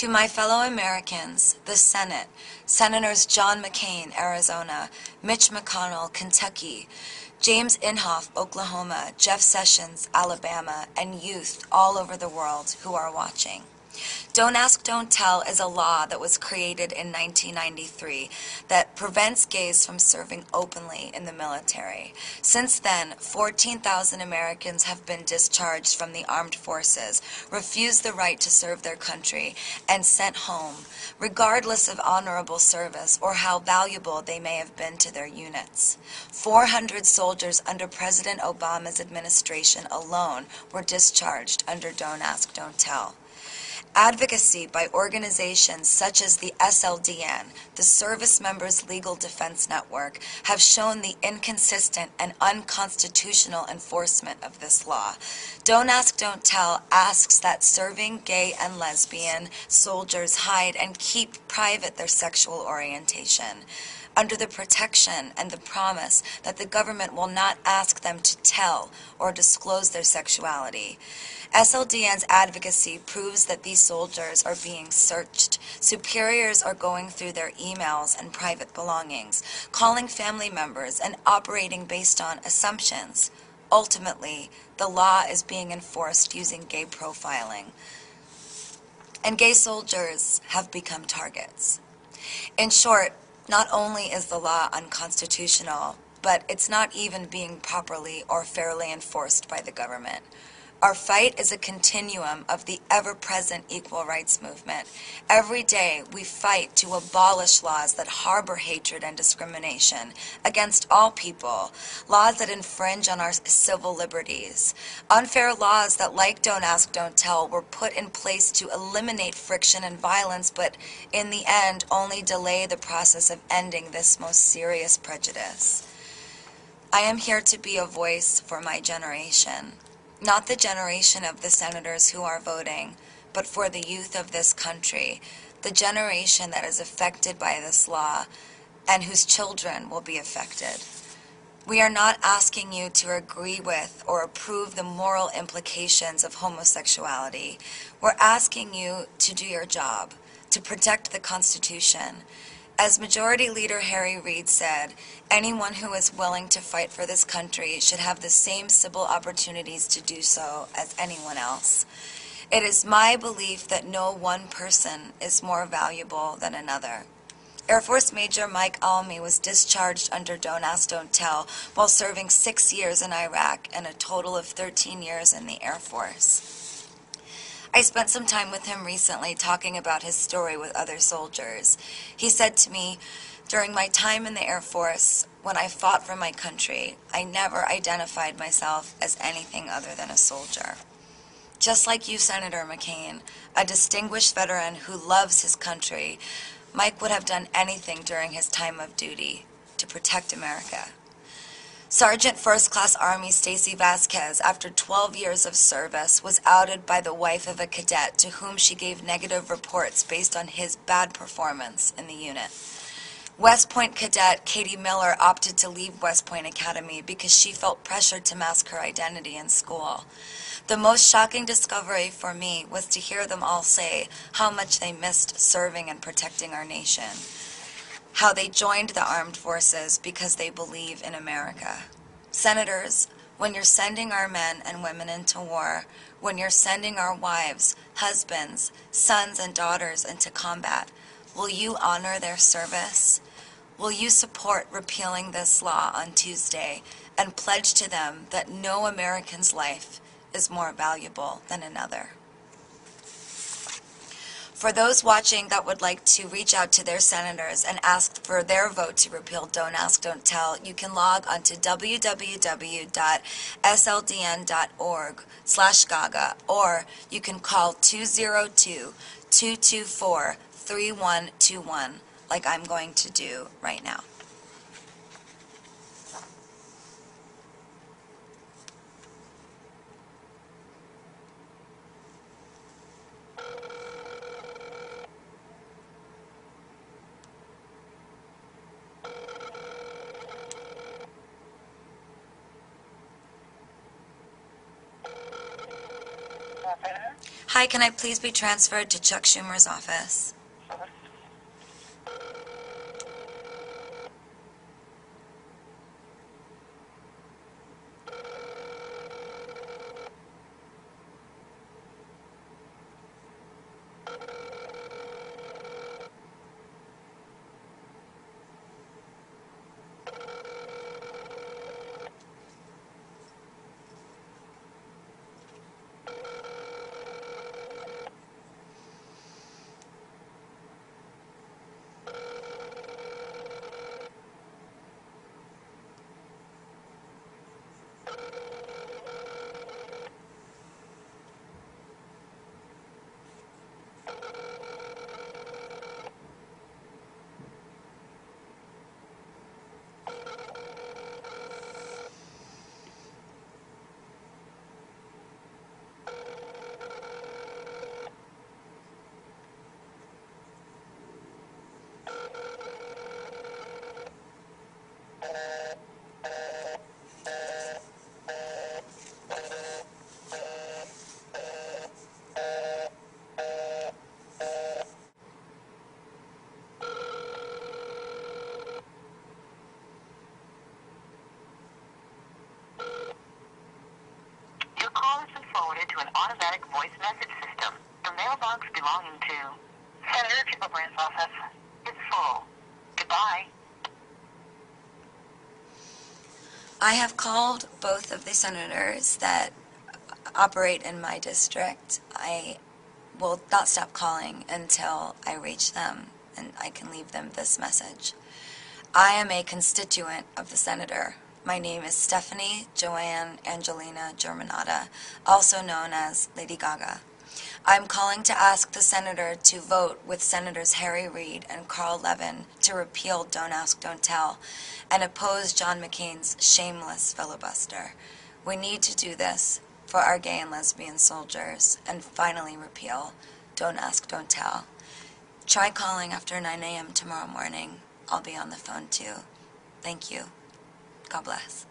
To my fellow Americans, the Senate, Senators John McCain, Arizona, Mitch McConnell, Kentucky, James Inhofe, Oklahoma, Jeff Sessions, Alabama, and youth all over the world who are watching. Don't Ask, Don't Tell is a law that was created in 1993 that prevents gays from serving openly in the military. Since then, 14,000 Americans have been discharged from the armed forces, refused the right to serve their country, and sent home, regardless of honorable service or how valuable they may have been to their units. 400 soldiers under President Obama's administration alone were discharged under Don't Ask, Don't Tell. Advocacy by organizations such as the SLDN, the Service Members Legal Defense Network, have shown the inconsistent and unconstitutional enforcement of this law. Don't Ask, Don't Tell asks that serving gay and lesbian soldiers hide and keep private their sexual orientation, under the protection and the promise that the government will not ask them to tell or disclose their sexuality. SLDN's advocacy proves that these soldiers are being searched. Superiors are going through their emails and private belongings, calling family members and operating based on assumptions. Ultimately, the law is being enforced using gay profiling. And gay soldiers have become targets. In short, not only is the law unconstitutional, but it's not even being properly or fairly enforced by the government. Our fight is a continuum of the ever-present equal rights movement. Every day we fight to abolish laws that harbor hatred and discrimination against all people, laws that infringe on our civil liberties, unfair laws that, like Don't Ask, Don't Tell, were put in place to eliminate friction and violence, but in the end only delay the process of ending this most serious prejudice. I am here to be a voice for my generation. Not the generation of the senators who are voting, but for the youth of this country, the generation that is affected by this law and whose children will be affected. We are not asking you to agree with or approve the moral implications of homosexuality. We're asking you to do your job, to protect the Constitution. As Majority Leader Harry Reid said, anyone who is willing to fight for this country should have the same civil opportunities to do so as anyone else. It is my belief that no one person is more valuable than another. Air Force Major Mike Almy was discharged under Don't Ask, Don't Tell while serving 6 years in Iraq and a total of 13 years in the Air Force. I spent some time with him recently talking about his story with other soldiers. He said to me, during my time in the Air Force, when I fought for my country, I never identified myself as anything other than a soldier. Just like you, Senator McCain, a distinguished veteran who loves his country, Mike would have done anything during his time of duty to protect America. Sergeant First Class Army Stacy Vasquez, after 12 years of service, was outed by the wife of a cadet to whom she gave negative reports based on his bad performance in the unit. West Point cadet Katie Miller opted to leave West Point Academy because she felt pressured to mask her identity in school. The most shocking discovery for me was to hear them all say how much they missed serving and protecting our nation. How they joined the armed forces because they believe in America. Senators, when you're sending our men and women into war, when you're sending our wives, husbands, sons, and daughters into combat, will you honor their service? Will you support repealing this law on Tuesday and pledge to them that no American's life is more valuable than another? For those watching that would like to reach out to their senators and ask for their vote to repeal Don't Ask, Don't Tell, you can log on to www.sldn.org/Gaga, or you can call 202-224-3121, like I'm going to do right now. Hi, can I please be transferred to Chuck Schumer's office? Your call has been forwarded to an automatic voice message system. The mailbox belonging to Senator Kilbrand's office is full. Goodbye. I have called both of the senators that operate in my district. I will not stop calling until I reach them and I can leave them this message. I am a constituent of the senator. My name is Stephanie Joanne Angelina Germanata, also known as Lady Gaga. I'm calling to ask the senator to vote with Senators Harry Reid and Carl Levin to repeal Don't Ask, Don't Tell and oppose John McCain's shameless filibuster. We need to do this for our gay and lesbian soldiers and finally repeal Don't Ask, Don't Tell. Try calling after 9 a.m. tomorrow morning. I'll be on the phone too. Thank you. God bless.